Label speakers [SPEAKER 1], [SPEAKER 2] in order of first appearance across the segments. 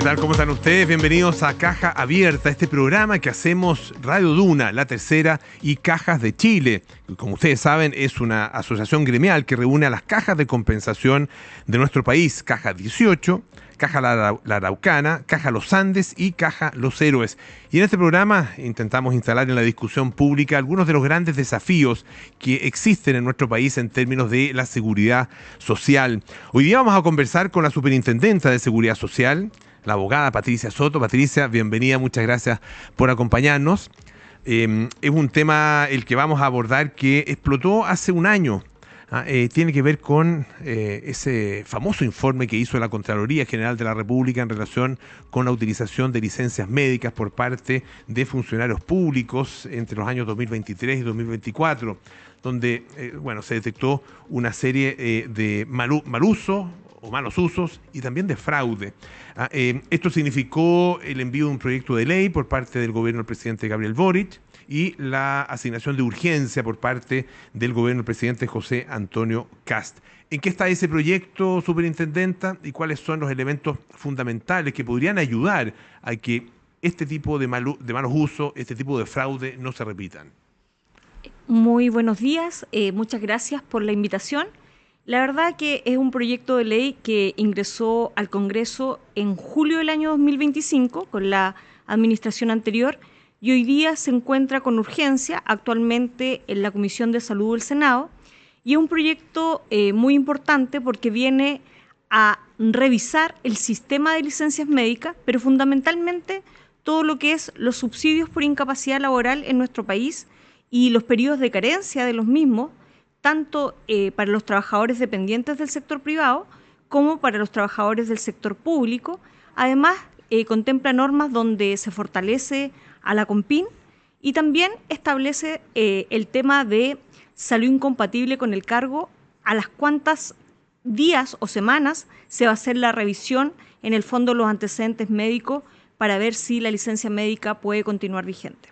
[SPEAKER 1] tal? ¿Cómo están ustedes? Bienvenidos a Caja Abierta, este programa que hacemos Radio Duna, La Tercera y Cajas de Chile. Como ustedes saben, es una asociación gremial que reúne a las cajas de compensación de nuestro país. Caja 18, Caja La Araucana, Caja Los Andes y Caja Los Héroes. Y en este programa intentamos instalar en la discusión pública algunos de los grandes desafíos que existen en nuestro país en términos de la seguridad social. Hoy día vamos a conversar con la Superintendenta de Seguridad Social, la abogada Patricia Soto. Patricia, bienvenida, muchas gracias por acompañarnos. Es un tema el que vamos a abordar que explotó hace un año. Tiene que ver con ese famoso informe que hizo la Contraloría General de la República en relación con la utilización de licencias médicas por parte de funcionarios públicos entre los años 2023 y 2024, donde se detectó una serie de mal uso o malos usos y también de fraude. Esto significó el envío de un proyecto de ley por parte del gobierno del presidente Gabriel Boric y la asignación de urgencia por parte del gobierno del presidente José Antonio Kast. ¿En qué está ese proyecto, superintendenta, y cuáles son los elementos fundamentales que podrían ayudar a que este tipo de malos usos, este tipo de fraude no se repitan?
[SPEAKER 2] Muy buenos días, muchas gracias por la invitación. La verdad que es un proyecto de ley que ingresó al Congreso en julio del año 2025 con la administración anterior y hoy día se encuentra con urgencia actualmente en la Comisión de Salud del Senado, y es un proyecto muy importante porque viene a revisar el sistema de licencias médicas, pero fundamentalmente todo lo que es los subsidios por incapacidad laboral en nuestro país y los periodos de carencia de los mismos, tanto para los trabajadores dependientes del sector privado como para los trabajadores del sector público. Además, contempla normas donde se fortalece a la CONPIN y también establece el tema de salud incompatible con el cargo, a las cuantas días o semanas se va a hacer la revisión en el fondo de los antecedentes médicos para ver si la licencia médica puede continuar vigente.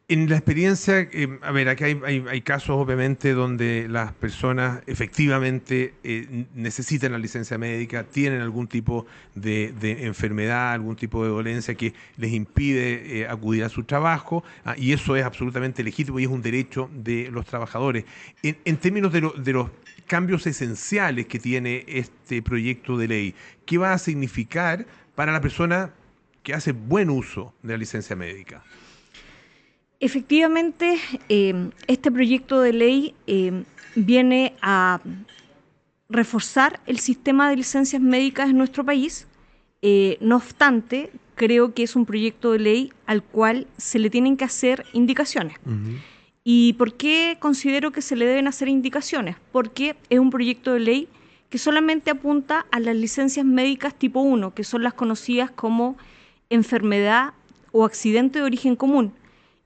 [SPEAKER 1] En la experiencia, aquí hay casos obviamente donde las personas efectivamente necesitan la licencia médica, tienen algún tipo de enfermedad, algún tipo de dolencia que les impide acudir a su trabajo, y eso es absolutamente legítimo y es un derecho de los trabajadores. En términos de los cambios esenciales que tiene este proyecto de ley, ¿qué va a significar para la persona que hace buen uso de la licencia médica?
[SPEAKER 2] Efectivamente, este proyecto de ley viene a reforzar el sistema de licencias médicas en nuestro país. No obstante, creo que es un proyecto de ley al cual se le tienen que hacer indicaciones. Uh-huh. ¿Y por qué considero que se le deben hacer indicaciones? Porque es un proyecto de ley que solamente apunta a las licencias médicas tipo 1, que son las conocidas como enfermedad o accidente de origen común,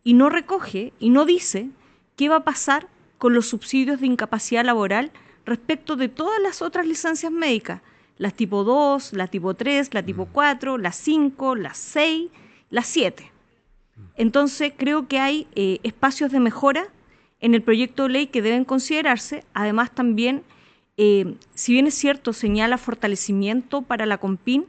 [SPEAKER 2] y no recoge y no dice qué va a pasar con los subsidios de incapacidad laboral respecto de todas las otras licencias médicas, las tipo 2, la tipo 3, la tipo 4, las 5, las 6, las 7. Entonces creo que hay espacios de mejora en el proyecto de ley que deben considerarse. Además también, si bien es cierto, señala fortalecimiento para la CONPIN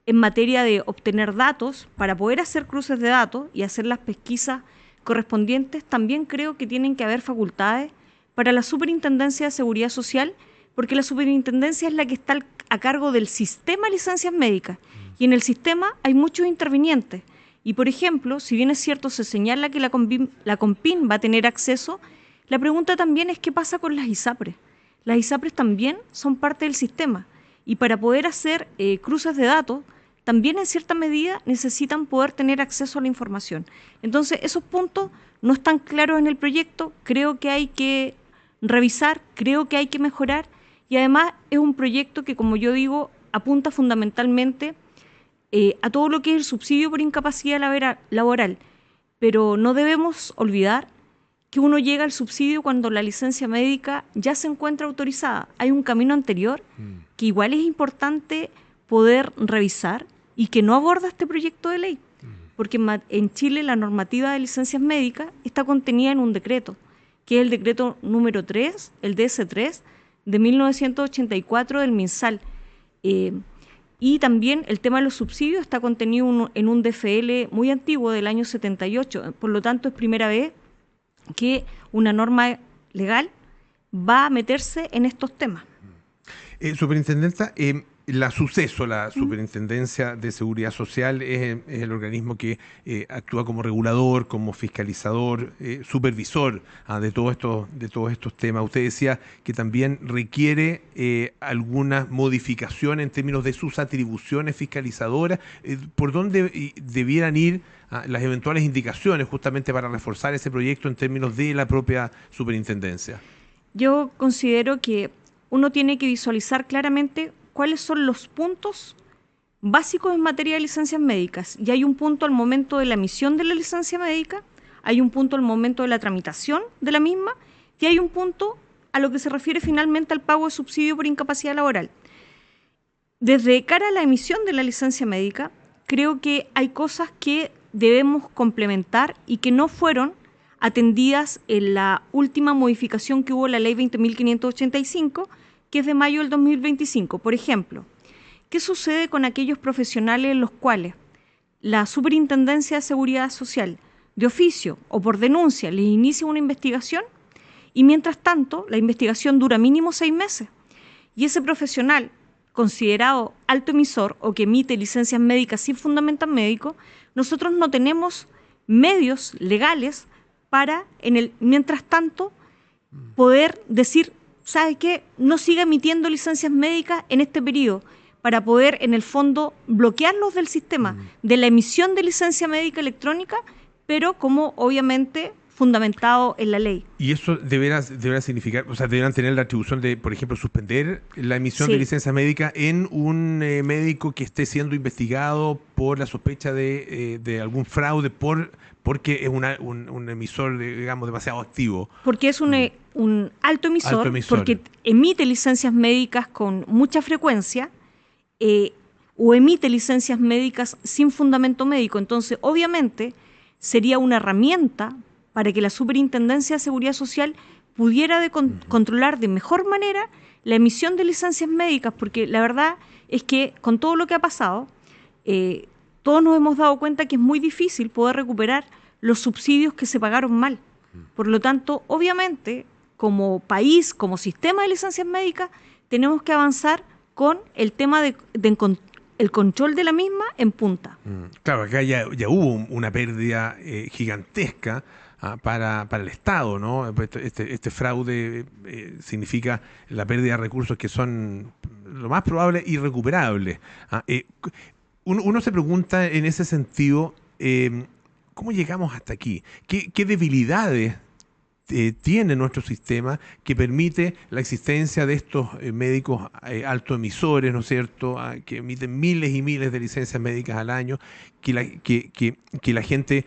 [SPEAKER 2] en materia de obtener datos para poder hacer cruces de datos y hacer las pesquisas correspondientes, también creo que tienen que haber facultades para la Superintendencia de Seguridad Social, porque la Superintendencia es la que está a cargo del sistema de licencias médicas, y en el sistema hay muchos intervinientes. Y, por ejemplo, si bien es cierto, se señala que la CONPIN va a tener acceso, la pregunta también es qué pasa con las ISAPRES. Las ISAPRES también son parte del sistema, y para poder hacer cruces de datos, también en cierta medida necesitan poder tener acceso a la información. Entonces, esos puntos no están claros en el proyecto, creo que hay que revisar, creo que hay que mejorar, y además es un proyecto que, como yo digo, apunta fundamentalmente a todo lo que es el subsidio por incapacidad laboral, pero no debemos olvidar que uno llega al subsidio cuando la licencia médica ya se encuentra autorizada. Hay un camino anterior que igual es importante poder revisar y que no aborda este proyecto de ley, porque en Chile la normativa de licencias médicas está contenida en un decreto, que es el decreto número 3, el DS3, de 1984 del MinSal. Y también el tema de los subsidios está contenido en un DFL muy antiguo del año 78. Por lo tanto, es primera vez que una norma legal va a meterse en estos temas.
[SPEAKER 1] Superintendenta, la Superintendencia de Seguridad Social, es el organismo que actúa como regulador, como fiscalizador, supervisor de todos estos temas. Usted decía que también requiere alguna modificación en términos de sus atribuciones fiscalizadoras. ¿Por dónde debieran ir las eventuales indicaciones justamente para reforzar ese proyecto en términos de la propia superintendencia?
[SPEAKER 2] Yo considero que uno tiene que visualizar claramente cuáles son los puntos básicos en materia de licencias médicas. Y hay un punto al momento de la emisión de la licencia médica, hay un punto al momento de la tramitación de la misma y hay un punto a lo que se refiere finalmente al pago de subsidio por incapacidad laboral. Desde cara a la emisión de la licencia médica, creo que hay cosas que debemos complementar y que no fueron atendidas en la última modificación que hubo en la Ley 20.585, que es de mayo del 2025. Por ejemplo, ¿qué sucede con aquellos profesionales en los cuales la Superintendencia de Seguridad Social, de oficio o por denuncia, les inicia una investigación y mientras tanto la investigación dura mínimo 6 meses? Y ese profesional considerado alto emisor o que emite licencias médicas sin fundamento médico, nosotros no tenemos medios legales para, mientras tanto, poder decir, ¿sabe qué? No siga emitiendo licencias médicas en este periodo, para poder, en el fondo, bloquearlos del sistema de la emisión de licencia médica electrónica, pero como obviamente fundamentado en la ley.
[SPEAKER 1] Y eso deberá significar, o sea, deberán tener la atribución de, por ejemplo, suspender la emisión de licencia médica en un médico que esté siendo investigado por la sospecha de algún fraude, porque es un emisor, digamos, demasiado activo.
[SPEAKER 2] Porque es un alto emisor, porque emite licencias médicas con mucha frecuencia o emite licencias médicas sin fundamento médico. Entonces, obviamente, sería una herramienta para que la Superintendencia de Seguridad Social pudiera controlar de mejor manera la emisión de licencias médicas, porque la verdad es que con todo lo que ha pasado, todos nos hemos dado cuenta que es muy difícil poder recuperar los subsidios que se pagaron mal. Por lo tanto, obviamente, como país, como sistema de licencias médicas, tenemos que avanzar con el tema el control de la misma en punta.
[SPEAKER 1] Claro, acá ya hubo una pérdida gigantesca para el Estado, ¿no? Este fraude significa la pérdida de recursos que son lo más probable irrecuperables. Uno se pregunta en ese sentido, ¿cómo llegamos hasta aquí? ¿Qué debilidades tiene nuestro sistema que permite la existencia de estos médicos altoemisores, ¿no es cierto?, que emiten miles y miles de licencias médicas al año, que la gente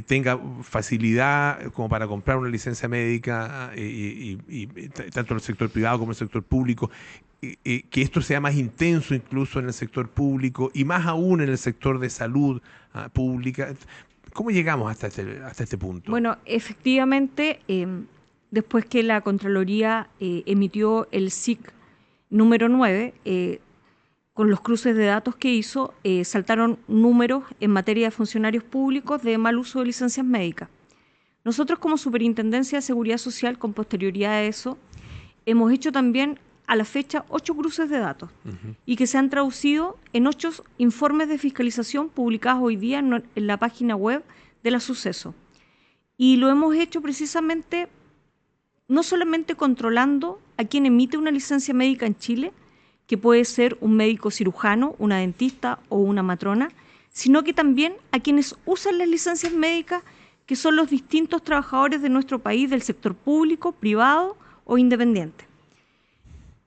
[SPEAKER 1] tenga facilidad como para comprar una licencia médica, tanto en el sector privado como en el sector público, que esto sea más intenso incluso en el sector público y más aún en el sector de salud pública? ¿Cómo llegamos hasta este punto?
[SPEAKER 2] Bueno, efectivamente, después que la Contraloría emitió el SIC número 9, con los cruces de datos que hizo, saltaron números en materia de funcionarios públicos de mal uso de licencias médicas. Nosotros como Superintendencia de Seguridad Social, con posterioridad a eso, hemos hecho también a la fecha 8 cruces de datos y que se han traducido en 8 informes de fiscalización publicados hoy día en la página web de la Suceso. Y lo hemos hecho precisamente no solamente controlando a quien emite una licencia médica en Chile, que puede ser un médico cirujano, una dentista o una matrona, sino que también a quienes usan las licencias médicas, que son los distintos trabajadores de nuestro país del sector público, privado o independiente.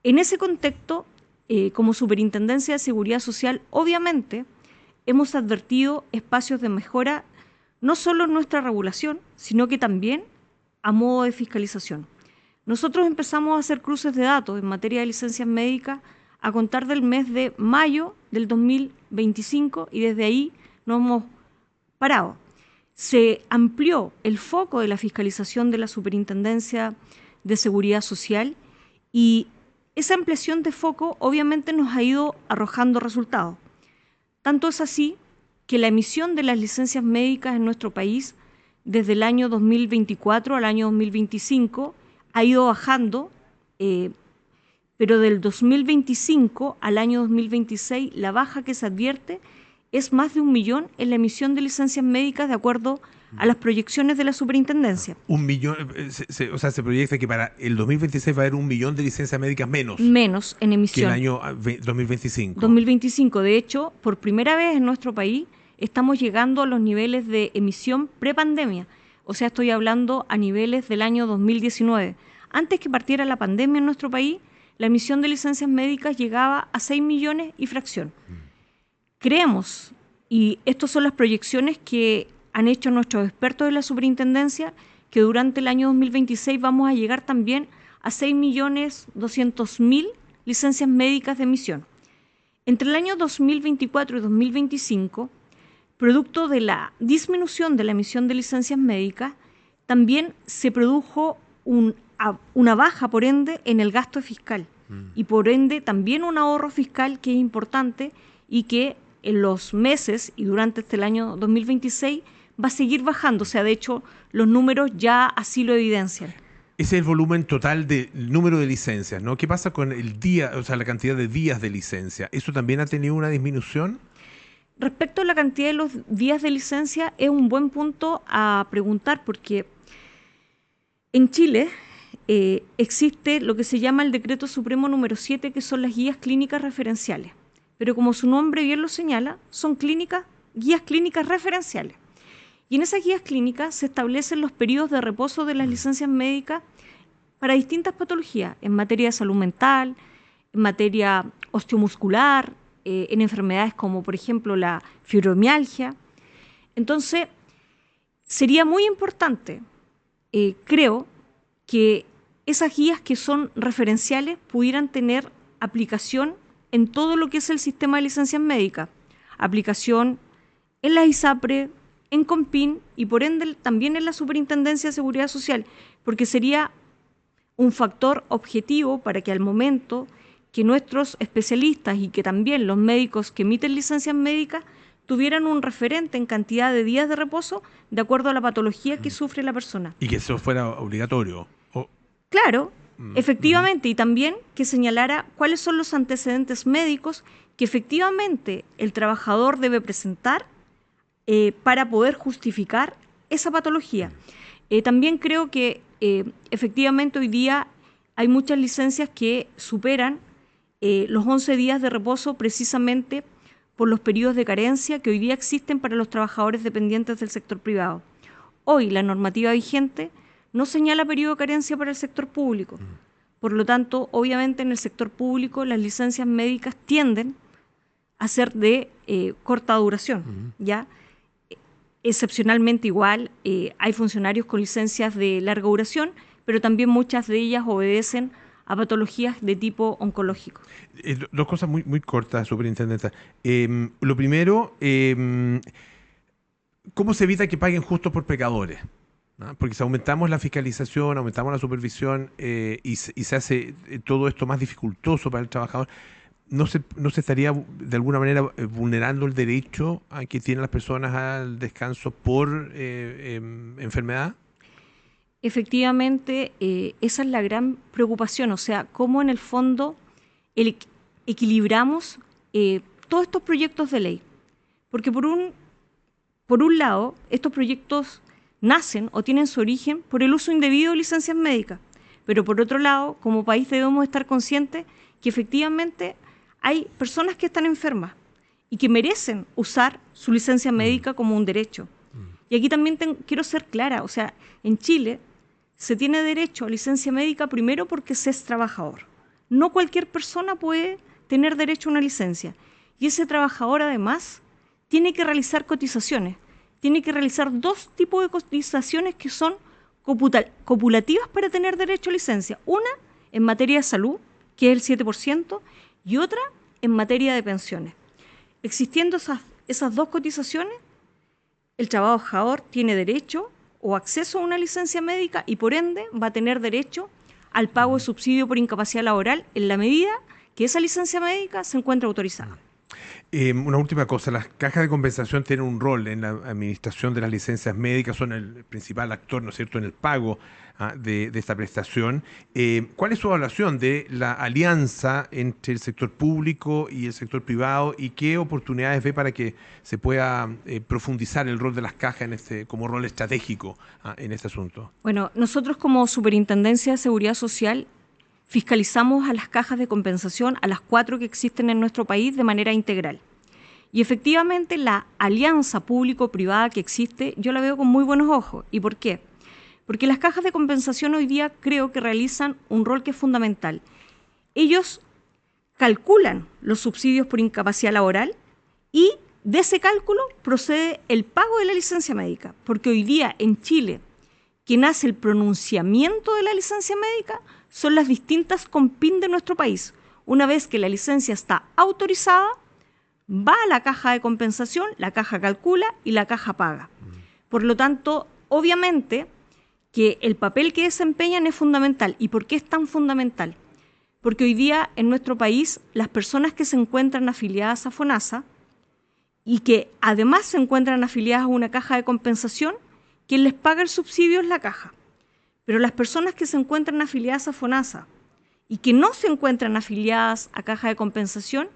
[SPEAKER 2] En ese contexto, como Superintendencia de Seguridad Social, obviamente hemos advertido espacios de mejora no solo en nuestra regulación, sino que también a modo de fiscalización. Nosotros empezamos a hacer cruces de datos en materia de licencias médicas a contar del mes de mayo del 2025 y desde ahí no hemos parado. Se amplió el foco de la fiscalización de la Superintendencia de Seguridad Social y esa ampliación de foco obviamente nos ha ido arrojando resultados. Tanto es así que la emisión de las licencias médicas en nuestro país desde el año 2024 al año 2025 ha ido bajando, pero del 2025 al año 2026 la baja que se advierte es más de 1 millón en la emisión de licencias médicas de acuerdo a las proyecciones de la superintendencia.
[SPEAKER 1] 1 millón, o sea, se proyecta que para el 2026 va a haber 1 millón de licencias médicas menos.
[SPEAKER 2] Menos en emisión.
[SPEAKER 1] Que el año 2025.
[SPEAKER 2] 2025. De hecho, por primera vez en nuestro país estamos llegando a los niveles de emisión prepandemia. O sea, estoy hablando a niveles del año 2019. Antes que partiera la pandemia en nuestro país, la emisión de licencias médicas llegaba a 6 millones y fracción. Creemos, y estas son las proyecciones que han hecho nuestros expertos de la superintendencia, que durante el año 2026 vamos a llegar también a 6.200.000 licencias médicas de emisión. Entre el año 2024 y 2025, producto de la disminución de la emisión de licencias médicas, también se produjo una baja, por ende, en el gasto fiscal y por ende también un ahorro fiscal que es importante y que en los meses y durante el año 2026 va a seguir bajando. O sea, de hecho, los números ya así lo evidencian.
[SPEAKER 1] Ese es el volumen total del número de licencias, ¿no? ¿Qué pasa con el día, o sea, la cantidad de días de licencia? ¿Eso también ha tenido una disminución?
[SPEAKER 2] Respecto a la cantidad de los días de licencia, es un buen punto a preguntar porque en Chile existe lo que se llama el Decreto Supremo número 7, que son las guías clínicas referenciales. Pero como su nombre bien lo señala, son guías clínicas referenciales. Y en esas guías clínicas se establecen los periodos de reposo de las licencias médicas para distintas patologías, en materia de salud mental, en materia osteomuscular, en enfermedades como, por ejemplo, la fibromialgia. Entonces, sería muy importante, creo, que esas guías que son referenciales pudieran tener aplicación en todo lo que es el sistema de licencias médicas, aplicación en la ISAPRE, en CONPIN y por ende también en la Superintendencia de Seguridad Social, porque sería un factor objetivo para que al momento que nuestros especialistas y que también los médicos que emiten licencias médicas tuvieran un referente en cantidad de días de reposo de acuerdo a la patología que sufre la persona.
[SPEAKER 1] Y que eso fuera obligatorio.
[SPEAKER 2] Claro, efectivamente, y también que señalara cuáles son los antecedentes médicos que efectivamente el trabajador debe presentar para poder justificar esa patología. También creo que efectivamente hoy día hay muchas licencias que superan los 11 días de reposo precisamente por los periodos de carencia que hoy día existen para los trabajadores dependientes del sector privado. Hoy la normativa vigente no señala periodo de carencia para el sector público. Por lo tanto, obviamente en el sector público las licencias médicas tienden a ser de corta duración, ¿ya? Excepcionalmente igual hay funcionarios con licencias de larga duración, pero también muchas de ellas obedecen a patologías de tipo oncológico.
[SPEAKER 1] Dos cosas muy, muy cortas, superintendenta. Lo primero, ¿cómo se evita que paguen justo por pecadores? ¿No? Porque si aumentamos la fiscalización, aumentamos la supervisión y se hace todo esto más dificultoso para el trabajador, ¿no se estaría de alguna manera vulnerando el derecho que tienen las personas al descanso por enfermedad?
[SPEAKER 2] Efectivamente, esa es la gran preocupación, o sea, cómo en el fondo equilibramos todos estos proyectos de ley. Porque por un lado, estos proyectos nacen o tienen su origen por el uso indebido de licencias médicas, pero por otro lado, como país debemos estar conscientes que efectivamente hay personas que están enfermas y que merecen usar su licencia médica como un derecho. Y aquí también quiero ser clara, o sea, en Chile se tiene derecho a licencia médica primero porque se es trabajador. No cualquier persona puede tener derecho a una licencia. Y ese trabajador además tiene que realizar cotizaciones. Tiene que realizar dos tipos de cotizaciones que son copulativas para tener derecho a licencia. Una en materia de salud, que es el 7%, y otra en materia de pensiones. Existiendo esas dos cotizaciones, el trabajador tiene derecho o acceso a una licencia médica y por ende va a tener derecho al pago de subsidio por incapacidad laboral en la medida que esa licencia médica se encuentra autorizada.
[SPEAKER 1] Una última cosa, las cajas de compensación tienen un rol en la administración de las licencias médicas, son el principal actor, ¿no es cierto?, en el pago de esta prestación. ¿Cuál es su evaluación de la alianza entre el sector público y el sector privado y qué oportunidades ve para que se pueda profundizar el rol de las cajas como rol estratégico en este asunto?
[SPEAKER 2] Bueno, nosotros como Superintendencia de Seguridad Social fiscalizamos a las cajas de compensación, a las 4 que existen en nuestro país, de manera integral. Y efectivamente la alianza público-privada que existe, yo la veo con muy buenos ojos. ¿Y por qué? Porque las cajas de compensación hoy día creo que realizan un rol que es fundamental. Ellos calculan los subsidios por incapacidad laboral y de ese cálculo procede el pago de la licencia médica. Porque hoy día en Chile, quien hace el pronunciamiento de la licencia médica son las distintas CONPIN de nuestro país. Una vez que la licencia está autorizada, va a la caja de compensación, la caja calcula y la caja paga. Por lo tanto, obviamente que el papel que desempeñan es fundamental. ¿Y por qué es tan fundamental? Porque hoy día en nuestro país las personas que se encuentran afiliadas a FONASA y que además se encuentran afiliadas a una caja de compensación, quien les paga el subsidio es la caja. Pero las personas que se encuentran afiliadas a FONASA y que no se encuentran afiliadas a caja de compensación,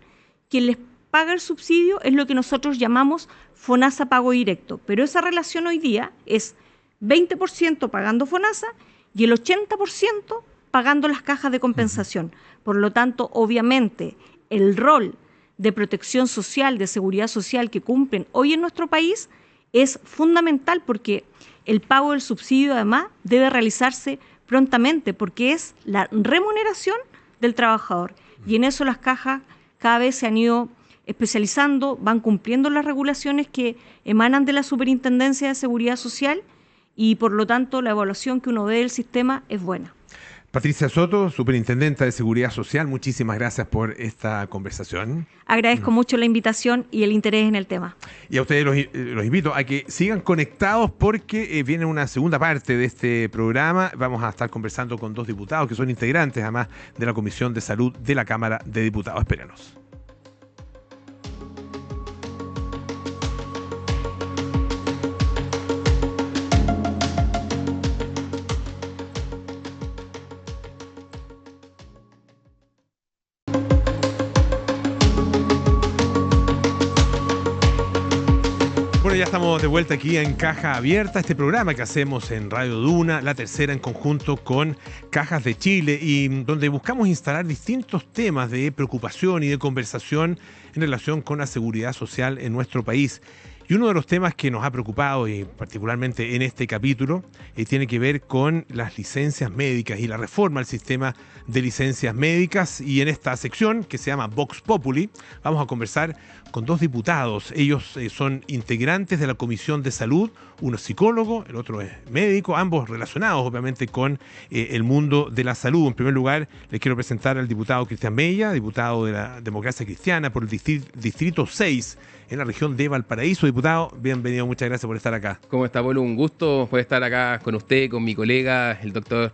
[SPEAKER 2] quien les paga el subsidio es lo que nosotros llamamos FONASA pago directo. Pero esa relación hoy día es 20% pagando FONASA y el 80% pagando las cajas de compensación. Por lo tanto, obviamente, el rol de protección social, de seguridad social que cumplen hoy en nuestro país es fundamental porque el pago del subsidio además debe realizarse prontamente porque es la remuneración del trabajador. Y en eso las cajas cada vez se han ido especializando, van cumpliendo las regulaciones que emanan de la Superintendencia de Seguridad Social y por lo tanto la evaluación que uno ve del sistema es buena.
[SPEAKER 1] Patricia Soto, Superintendenta de Seguridad Social, muchísimas gracias por esta conversación.
[SPEAKER 2] Agradezco mucho la invitación y el interés en el tema.
[SPEAKER 1] Y a ustedes los invito a que sigan conectados porque viene una segunda parte de este programa. Vamos a estar conversando con 2 diputados que son integrantes además de la Comisión de Salud de la Cámara de Diputados. Espérenos. Bueno, ya estamos de vuelta aquí en Caja Abierta, este programa que hacemos en Radio Duna, la tercera en conjunto con Cajas de Chile y donde buscamos instalar distintos temas de preocupación y de conversación en relación con la seguridad social en nuestro país. Y uno de los temas que nos ha preocupado, y particularmente en este capítulo, tiene que ver con las licencias médicas y la reforma al sistema de licencias médicas. Y en esta sección, que se llama Vox Populi, vamos a conversar con 2 diputados. Ellos son integrantes de la Comisión de Salud, uno es psicólogo, el otro es médico, ambos relacionados obviamente con el mundo de la salud. En primer lugar, les quiero presentar al diputado Cristian Mella, diputado de la Democracia Cristiana por el Distrito 6 en la región de Valparaíso. Diputado, bienvenido, muchas gracias por estar acá.
[SPEAKER 3] ¿Cómo está, Polo? Un gusto poder estar acá con usted, con mi colega, el doctor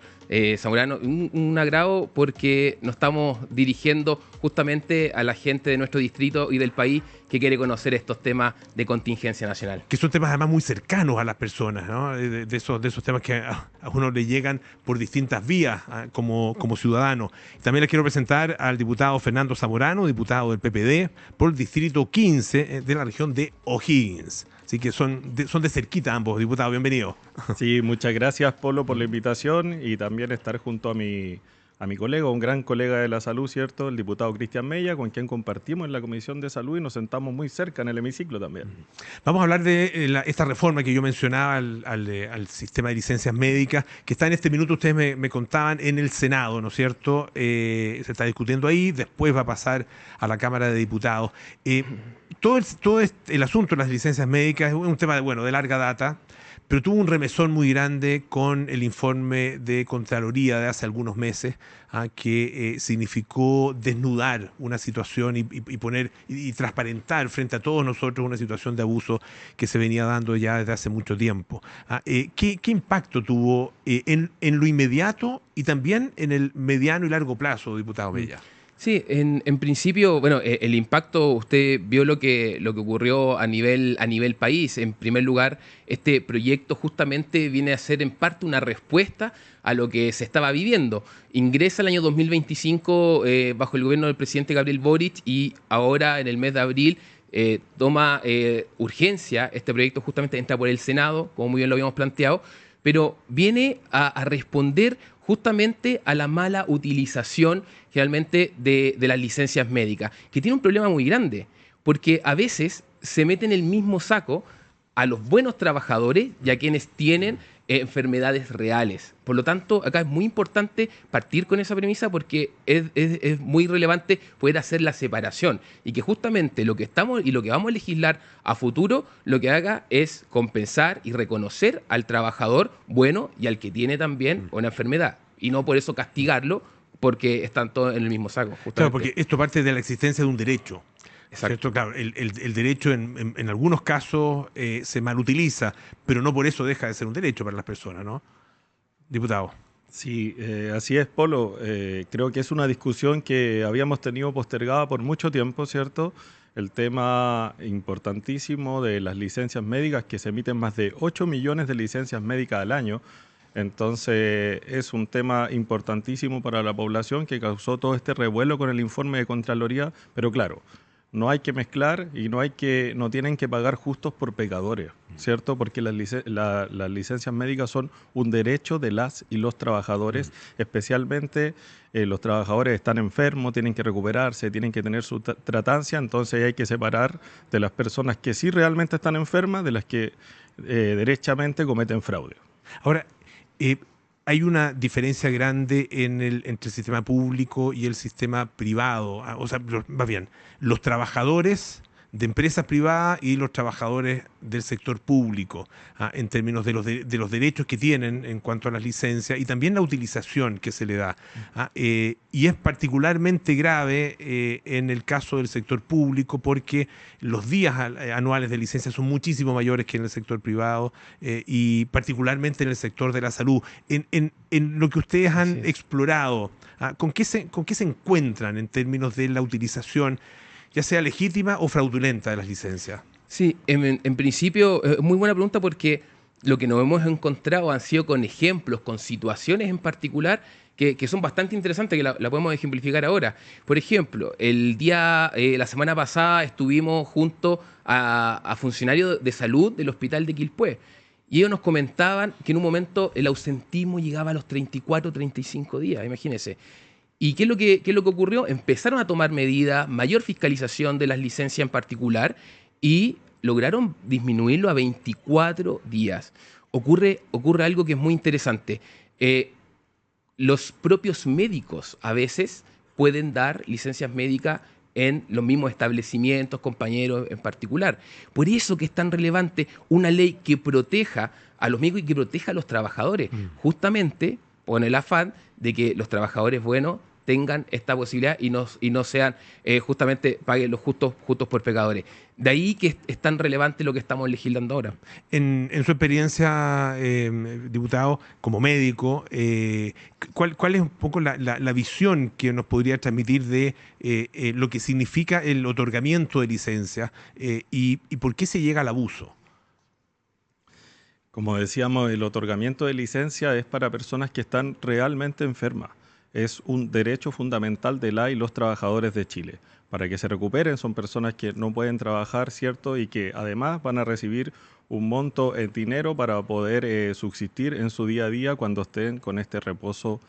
[SPEAKER 3] Zamorano. Un agrado porque nos estamos dirigiendo justamente a la gente de nuestro distrito y del país que quiere conocer estos temas de contingencia nacional.
[SPEAKER 1] Que son temas además muy cercanos a las personas, ¿no? De esos temas que a uno le llegan por distintas vías como ciudadano. También les quiero presentar al diputado Fernando Zamorano, diputado del PPD, por el Distrito 15 de la región de O'Higgins. Así que son de cerquita ambos, diputados, bienvenidos.
[SPEAKER 4] Sí, muchas gracias, Polo, por la invitación y también estar junto a mi colega, un gran colega de la salud, ¿cierto? El diputado Cristian Mella, con quien compartimos en la Comisión de Salud y nos sentamos muy cerca en el hemiciclo también.
[SPEAKER 1] Vamos a hablar de esta reforma que yo mencionaba al sistema de licencias médicas, que está en este minuto, ustedes me contaban, en el Senado, ¿no es cierto? Se está discutiendo ahí, después va a pasar a la Cámara de Diputados. Todo el asunto de las licencias médicas es un tema de larga data, pero tuvo un remesón muy grande con el informe de Contraloría de hace algunos meses, que significó desnudar una situación y poner y transparentar frente a todos nosotros una situación de abuso que se venía dando ya desde hace mucho tiempo. ¿Qué impacto tuvo en lo inmediato y también en el mediano y largo plazo, diputado Mella?
[SPEAKER 3] Sí, en principio, bueno, el impacto, usted vio lo que ocurrió a nivel país. En primer lugar, este proyecto justamente viene a ser en parte una respuesta a lo que se estaba viviendo. Ingresa el año 2025 bajo el gobierno del presidente Gabriel Boric y ahora en el mes de abril toma urgencia este proyecto, justamente entra por el Senado, como muy bien lo habíamos planteado, pero viene a responder justamente a la mala utilización generalmente de las licencias médicas, que tiene un problema muy grande, porque a veces se mete en el mismo saco a los buenos trabajadores y a quienes tienen enfermedades reales. Por lo tanto, acá es muy importante partir con esa premisa porque es muy relevante poder hacer la separación y que justamente lo que estamos y lo que vamos a legislar a futuro lo que haga es compensar y reconocer al trabajador bueno y al que tiene también una enfermedad y no por eso castigarlo porque están todos en el mismo saco. Justamente.
[SPEAKER 1] Claro, porque esto parte de la existencia de un derecho.
[SPEAKER 3] Exacto.
[SPEAKER 1] ¿Cierto? Claro, el derecho en algunos casos se malutiliza, pero no por eso deja de ser un derecho para las personas, ¿no? Diputado.
[SPEAKER 4] Sí, así es, Polo. Creo que es una discusión que habíamos tenido postergada por mucho tiempo, ¿cierto? El tema importantísimo de las licencias médicas, que se emiten más de 8 millones de licencias médicas al año. Entonces, es un tema importantísimo para la población que causó todo este revuelo con el informe de Contraloría, pero claro, no hay que mezclar y no tienen que pagar justos por pecadores, ¿cierto? Porque las licencias médicas son un derecho de las y los trabajadores, especialmente los trabajadores están enfermos, tienen que recuperarse, tienen que tener su tratancia, entonces hay que separar de las personas que sí realmente están enfermas de las que derechamente cometen fraude.
[SPEAKER 1] Ahora, hay una diferencia grande entre el sistema público y el sistema privado. O sea, más bien, los trabajadores de empresas privadas y los trabajadores del sector público, en términos de los derechos que tienen en cuanto a las licencias y también la utilización que se le da. Y es particularmente grave en el caso del sector público porque los días anuales de licencia son muchísimo mayores que en el sector privado y particularmente en el sector de la salud. En lo que ustedes han explorado, ¿con qué se encuentran en términos de la utilización, ya sea legítima o fraudulenta, de las licencias?
[SPEAKER 3] Sí, en principio, muy buena pregunta porque lo que nos hemos encontrado han sido con ejemplos, con situaciones en particular que son bastante interesantes, que la podemos ejemplificar ahora. Por ejemplo, la semana pasada estuvimos junto a funcionarios de salud del hospital de Quilpué y ellos nos comentaban que en un momento el ausentismo llegaba a los 34, 35 días, imagínense. ¿Y qué es lo que ocurrió? Empezaron a tomar medidas, mayor fiscalización de las licencias en particular y lograron disminuirlo a 24 días. Ocurre algo que es muy interesante. Los propios médicos a veces pueden dar licencias médicas en los mismos establecimientos, compañeros en particular. Por eso que es tan relevante una ley que proteja a los médicos y que proteja a los trabajadores. Justamente con el afán de que los trabajadores buenos tengan esta posibilidad y no sean justamente paguen los justos por pecadores. De ahí que es tan relevante lo que estamos legislando ahora.
[SPEAKER 1] En su experiencia, diputado, como médico, ¿cuál es un poco la visión que nos podría transmitir de lo que significa el otorgamiento de licencias y por qué se llega al abuso?
[SPEAKER 4] Como decíamos, el otorgamiento de licencia es para personas que están realmente enfermas. Es un derecho fundamental de la y los trabajadores de Chile. Para que se recuperen, son personas que no pueden trabajar, ¿cierto? Y que además van a recibir un monto en dinero para poder subsistir en su día a día cuando estén con este reposo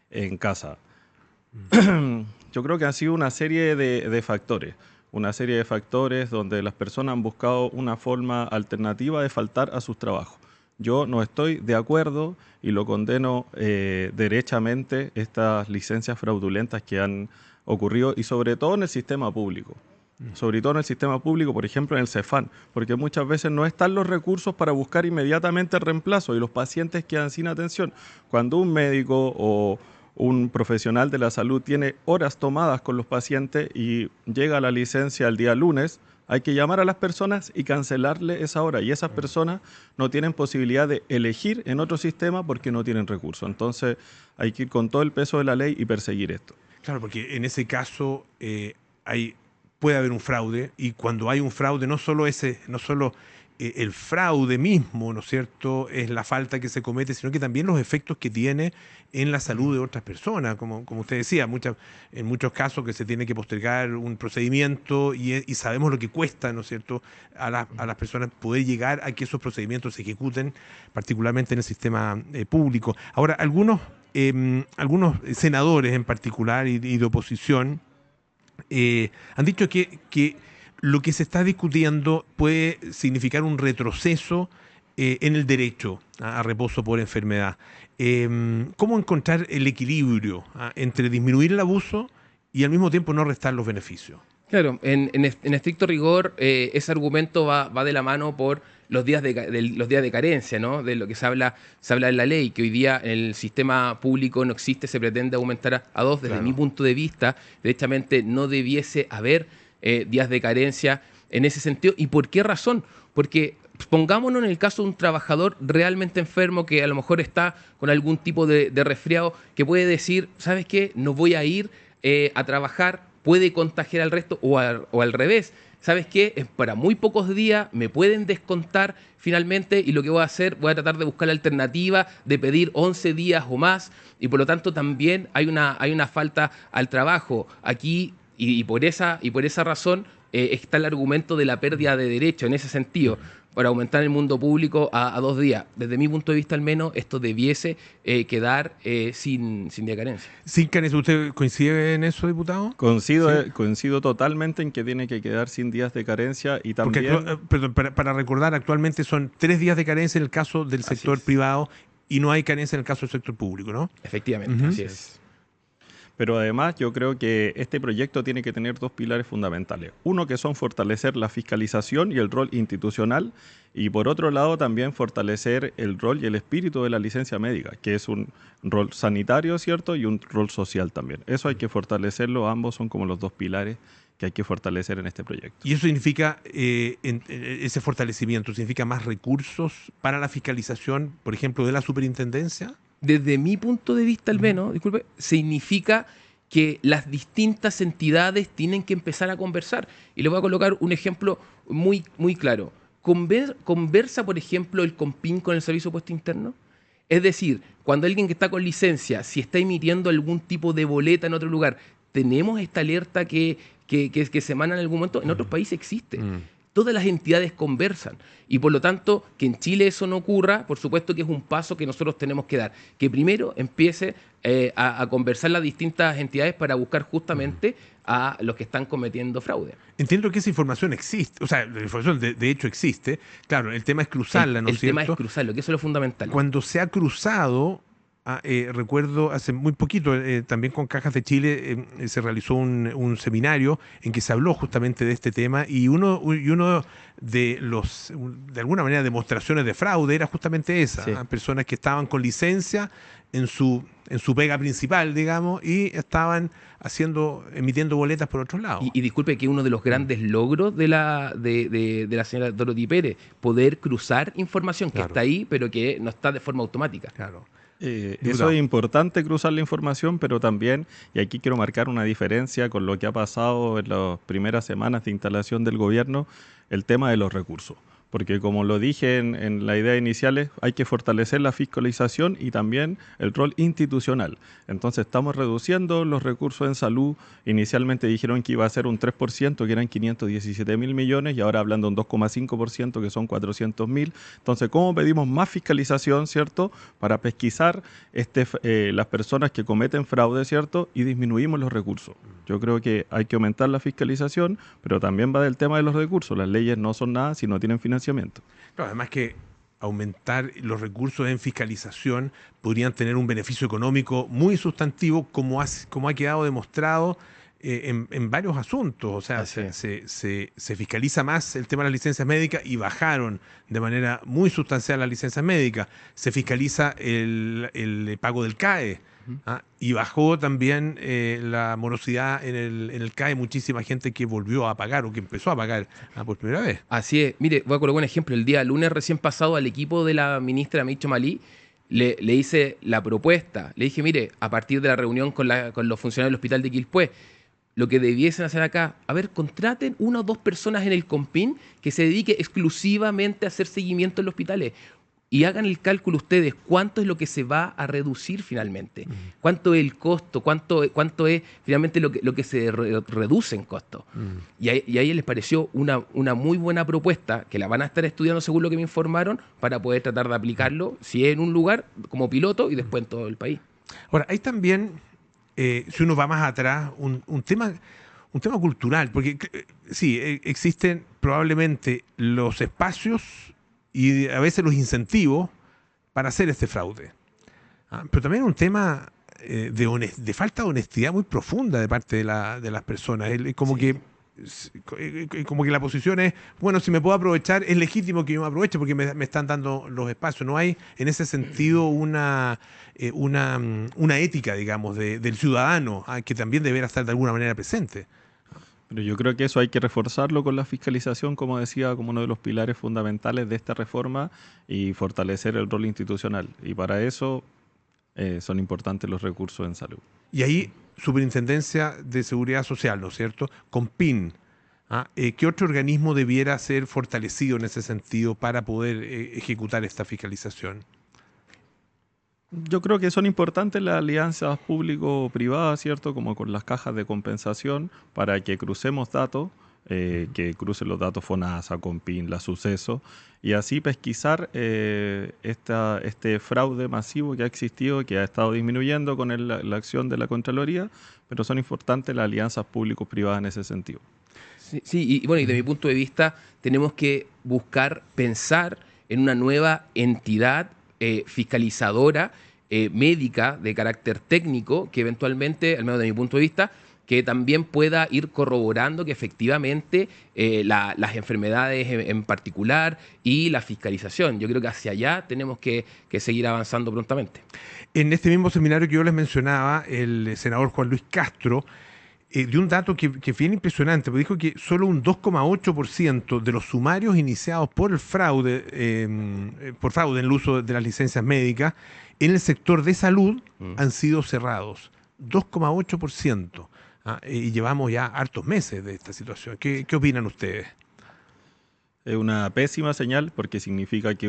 [SPEAKER 4] en casa. Yo creo que han sido una serie de factores. Una serie de factores donde las personas han buscado una forma alternativa de faltar a sus trabajos. Yo no estoy de acuerdo y lo condeno derechamente estas licencias fraudulentas que han ocurrido y sobre todo en el sistema público. sobre todo en el sistema público, por ejemplo en el CEFAM, porque muchas veces no están los recursos para buscar inmediatamente el reemplazo y los pacientes quedan sin atención. Cuando un médico o un profesional de la salud tiene horas tomadas con los pacientes y llega a la licencia el día lunes, hay que llamar a las personas y cancelarle esa hora. Y esas personas no tienen posibilidad de elegir en otro sistema porque no tienen recursos. Entonces hay que ir con todo el peso de la ley y perseguir esto.
[SPEAKER 1] Claro, porque en ese caso puede haber un fraude, y cuando hay un fraude no solo el fraude mismo, ¿no es cierto?, es la falta que se comete, sino que también los efectos que tiene en la salud de otras personas, como usted decía, en muchos casos que se tiene que postergar un procedimiento y sabemos lo que cuesta, ¿no es cierto?, a las personas poder llegar a que esos procedimientos se ejecuten, particularmente en el sistema público. Ahora, algunos senadores en particular y de oposición han dicho que lo que se está discutiendo puede significar un retroceso en el derecho a reposo por enfermedad. ¿Cómo encontrar el equilibrio entre disminuir el abuso y al mismo tiempo no restar los beneficios?
[SPEAKER 3] Claro, en estricto rigor, ese argumento va de la mano por los días de carencia, ¿no? De lo que se habla en la ley, que hoy día en el sistema público no existe, se pretende aumentar a 2. Desde
[SPEAKER 1] Claro.
[SPEAKER 3] mi punto de vista, derechamente no debiese haber días de carencia en ese sentido. ¿Y por qué razón? Porque pongámonos en el caso de un trabajador realmente enfermo que a lo mejor está con algún tipo de resfriado, que puede decir, ¿sabes qué? No voy a ir a trabajar, puede contagiar al resto, o al revés. ¿Sabes qué? Es para muy pocos días, me pueden descontar finalmente, y lo que voy a hacer, voy a tratar de buscar la alternativa de pedir 11 días o más, y por lo tanto también hay una falta al trabajo aquí, y por esa razón está el argumento de la pérdida de derecho en ese sentido, para aumentar el mundo público a 2 días. Desde mi punto de vista, al menos, esto debiese quedar sin día de carencia.
[SPEAKER 1] Sin carencia, ¿usted coincide en eso, diputado?
[SPEAKER 4] Coincido totalmente en que tiene que quedar sin días de carencia y
[SPEAKER 1] Porque,
[SPEAKER 4] también...
[SPEAKER 1] perdón, para recordar, actualmente son 3 días de carencia en el caso del sector privado y no hay carencia en el caso del sector público, ¿no?
[SPEAKER 3] Efectivamente, así es.
[SPEAKER 4] Pero además yo creo que este proyecto tiene que tener 2 pilares fundamentales. Uno, que son fortalecer la fiscalización y el rol institucional, y por otro lado también fortalecer el rol y el espíritu de la licencia médica, que es un rol sanitario, ¿cierto?, y un rol social también. Eso hay que fortalecerlo, ambos son como los 2 pilares que hay que fortalecer en este proyecto.
[SPEAKER 1] Y eso significa, ese fortalecimiento, significa más recursos para la fiscalización, por ejemplo, de la superintendencia.
[SPEAKER 3] Desde mi punto de vista, al menos, disculpe, significa que las distintas entidades tienen que empezar a conversar. Y le voy a colocar un ejemplo muy, muy claro. Conversa, por ejemplo, el COMPIN con el Servicio de Puesto Interno. Es decir, cuando alguien que está con licencia, si está emitiendo algún tipo de boleta en otro lugar, tenemos esta alerta que se emana en algún momento. En otros países existe. Todas las entidades conversan, y por lo tanto que en Chile eso no ocurra, por supuesto que es un paso que nosotros tenemos que dar, que primero empiece a conversar las distintas entidades para buscar justamente a los que están cometiendo fraude.
[SPEAKER 1] Entiendo que esa información existe, o sea, la información de hecho existe. Claro, el tema es cruzarla, ¿no es cierto?
[SPEAKER 3] El tema es cruzarlo, que eso es lo fundamental.
[SPEAKER 1] Cuando se ha cruzado, recuerdo hace muy poquito, también con Cajas de Chile se realizó un seminario en que se habló justamente de este tema, y uno de alguna manera, demostraciones de fraude era justamente esa.
[SPEAKER 3] Sí.
[SPEAKER 1] Personas que estaban con licencia en su pega principal, digamos, y estaban emitiendo boletas por otros lados.
[SPEAKER 3] Y disculpe, que uno de los grandes logros de la señora Dorothy Pérez, poder cruzar información que
[SPEAKER 1] Claro.
[SPEAKER 3] está ahí, pero que no está de forma automática.
[SPEAKER 1] Claro.
[SPEAKER 4] Eso es importante, cruzar la información, pero también, y aquí quiero marcar una diferencia con lo que ha pasado en las primeras semanas de instalación del gobierno, el tema de los recursos. Porque como lo dije en la idea inicial, hay que fortalecer la fiscalización y también el rol institucional. Entonces estamos reduciendo los recursos en salud. Inicialmente dijeron que iba a ser un 3%, que eran 517.000 millones, y ahora hablan de un 2,5%, que son 400.000. Entonces, ¿cómo pedimos más fiscalización, cierto?, para pesquisar las personas que cometen fraude, cierto?, y disminuimos los recursos. Yo creo que hay que aumentar la fiscalización, pero también va del tema de los recursos. Las leyes no son nada si no tienen financiamiento.
[SPEAKER 1] Claro, además que aumentar los recursos en fiscalización podrían tener un beneficio económico muy sustantivo, como ha quedado demostrado en varios asuntos. O sea,
[SPEAKER 3] Así es.
[SPEAKER 1] se fiscaliza más el tema de las licencias médicas y bajaron de manera muy sustancial las licencias médicas. Se fiscaliza el pago del CAE. Y bajó también la morosidad en el CAE. Muchísima gente que volvió a pagar o que empezó a pagar por primera vez.
[SPEAKER 3] Así es. Mire, voy a colocar un ejemplo. El día lunes recién pasado al equipo de la ministra Micho Malí le hice la propuesta. Le dije, mire, a partir de la reunión con los funcionarios del hospital de Quilpué, lo que debiesen hacer acá, a ver, contraten 1 o 2 personas en el COMPIN que se dedique exclusivamente a hacer seguimiento en los hospitales. Y hagan el cálculo ustedes, cuánto es lo que se va a reducir finalmente, cuánto es el costo, cuánto es finalmente lo que se reduce en costo. Y a ellos les pareció una muy buena propuesta, que la van a estar estudiando según lo que me informaron, para poder tratar de aplicarlo, si es en un lugar como piloto y después en todo el país.
[SPEAKER 1] Ahora, hay también, si uno va más atrás, un tema cultural, porque sí, existen probablemente los espacios y a veces los incentivos para hacer este fraude. Pero también un tema de falta de honestidad muy profunda de parte de las personas. Como que la posición es, bueno, si me puedo aprovechar, es legítimo que yo me aproveche porque me están dando los espacios. No hay en ese sentido una ética, digamos, del ciudadano, que también deberá estar de alguna manera presente.
[SPEAKER 4] Pero yo creo que eso hay que reforzarlo con la fiscalización, como decía, como uno de los pilares fundamentales de esta reforma, y fortalecer el rol institucional. Y para eso son importantes los recursos en salud.
[SPEAKER 1] Y ahí, Superintendencia de Seguridad Social, ¿no es cierto? Con PIN. ¿Qué otro organismo debiera ser fortalecido en ese sentido para poder ejecutar esta fiscalización?
[SPEAKER 4] Yo creo que son importantes las alianzas público-privadas, ¿cierto? Como con las cajas de compensación, para que crucemos datos, que crucen los datos FONASA, COMPIN, la Suceso, y así pesquisar este fraude masivo que ha existido, que ha estado disminuyendo con la acción de la Contraloría, pero son importantes las alianzas público-privadas en ese sentido.
[SPEAKER 3] Sí, y bueno, y de mi punto de vista, tenemos que pensar en una nueva entidad fiscalizadora, médica, de carácter técnico, que eventualmente, al menos de mi punto de vista, que también pueda ir corroborando que efectivamente las enfermedades en particular y la fiscalización. Yo creo que hacia allá tenemos que seguir avanzando prontamente.
[SPEAKER 1] En este mismo seminario que yo les mencionaba, el senador Juan Luis Castro dio un dato que es bien impresionante, porque dijo que solo un 2,8% de los sumarios iniciados por fraude en el uso de las licencias médicas en el sector de salud han sido cerrados. 2,8%. Y llevamos ya hartos meses de esta situación. ¿Qué opinan ustedes?
[SPEAKER 4] Es una pésima señal porque significa que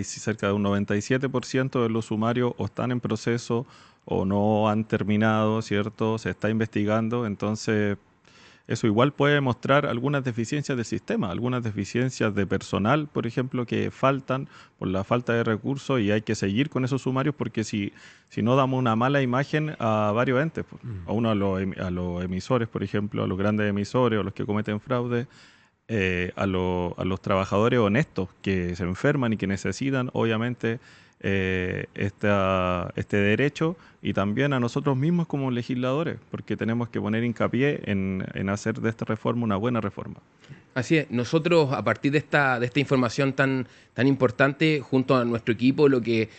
[SPEAKER 4] cerca de un 97% de los sumarios o están en proceso o no han terminado, ¿cierto? Se está investigando, entonces eso igual puede mostrar algunas deficiencias del sistema, algunas deficiencias de personal, por ejemplo, que faltan por la falta de recursos, y hay que seguir con esos sumarios porque si no damos una mala imagen a varios entes, a los emisores, por ejemplo, a los grandes emisores o los que cometen fraude, a los trabajadores honestos que se enferman y que necesitan, obviamente, este derecho, y también a nosotros mismos como legisladores, porque tenemos que poner hincapié en hacer de esta reforma una buena reforma.
[SPEAKER 3] Así es, nosotros a partir de esta información tan importante, junto a nuestro equipo, lo que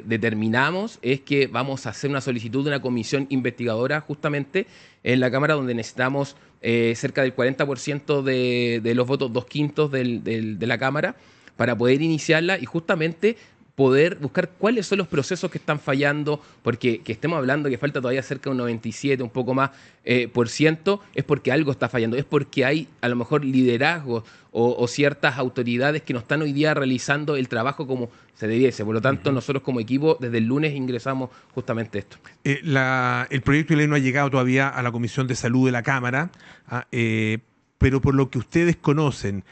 [SPEAKER 3] determinamos es que vamos a hacer una solicitud de una comisión investigadora justamente en la Cámara, donde necesitamos cerca del 40% de los votos, 2/5 de la Cámara, para poder iniciarla y justamente poder buscar cuáles son los procesos que están fallando, porque que estemos hablando que falta todavía cerca de un 97, un poco más %, es porque algo está fallando, es porque hay a lo mejor liderazgos o ciertas autoridades que no están hoy día realizando el trabajo como se debiese. Por lo tanto, nosotros como equipo desde el lunes ingresamos justamente esto.
[SPEAKER 1] El proyecto de ley no ha llegado todavía a la Comisión de Salud de la Cámara, pero por lo que ustedes conocen,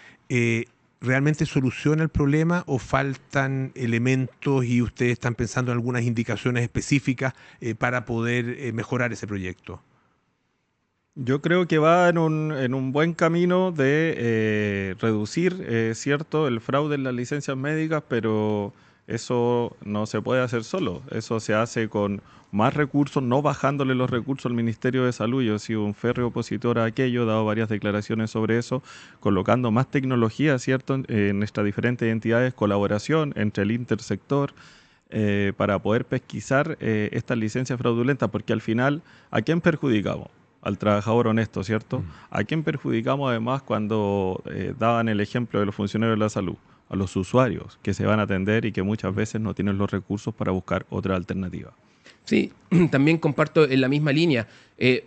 [SPEAKER 1] ¿realmente soluciona el problema o faltan elementos y ustedes están pensando en algunas indicaciones específicas para poder mejorar ese proyecto?
[SPEAKER 4] Yo creo que va en un buen camino de reducir, cierto, el fraude en las licencias médicas, pero eso no se puede hacer solo, eso se hace con más recursos, no bajándole los recursos al Ministerio de Salud. Yo he sido un férreo opositor a aquello, he dado varias declaraciones sobre eso, colocando más tecnología, ¿cierto?, en estas diferentes entidades, colaboración entre el intersector, para poder pesquisar estas licencias fraudulentas, porque al final, ¿a quién perjudicamos? Al trabajador honesto, ¿cierto? ¿A quién perjudicamos además cuando daban el ejemplo de los funcionarios de la salud? A los usuarios que se van a atender y que muchas veces no tienen los recursos para buscar otra alternativa.
[SPEAKER 3] Sí, también comparto en la misma línea.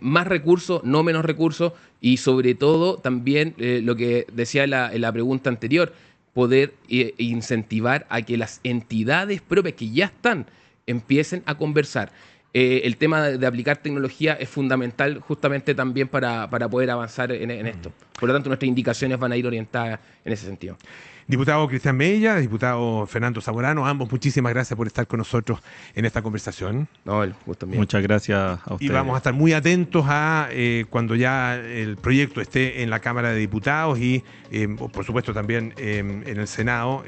[SPEAKER 3] Más recursos, no menos recursos, y sobre todo también lo que decía en la pregunta anterior, poder incentivar a que las entidades propias que ya están empiecen a conversar. El tema de aplicar tecnología es fundamental justamente también para poder avanzar en esto. Por lo tanto, nuestras indicaciones van a ir orientadas en ese sentido.
[SPEAKER 1] Diputado Cristian Mella, diputado Fernando Zamorano, ambos muchísimas gracias por estar con nosotros en esta conversación.
[SPEAKER 3] No, el gusto mío.
[SPEAKER 4] Muchas gracias a ustedes.
[SPEAKER 1] Y vamos a estar muy atentos a cuando ya el proyecto esté en la Cámara de Diputados y, por supuesto, también en el Senado,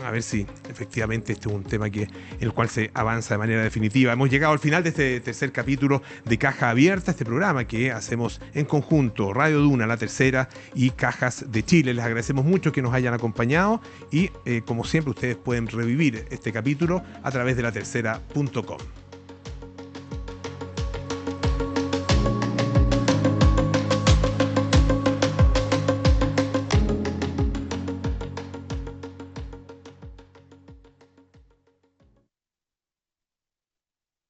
[SPEAKER 1] a ver si efectivamente este es un tema en el cual se avanza de manera definitiva. Hemos llegado al final de este tercer capítulo de Caja Abierta, este programa que hacemos en conjunto, Radio Duna, La Tercera y Cajas de Chile. Les agradecemos mucho que nos hayan acompañado y, como siempre, ustedes pueden revivir este capítulo a través de latercera.com.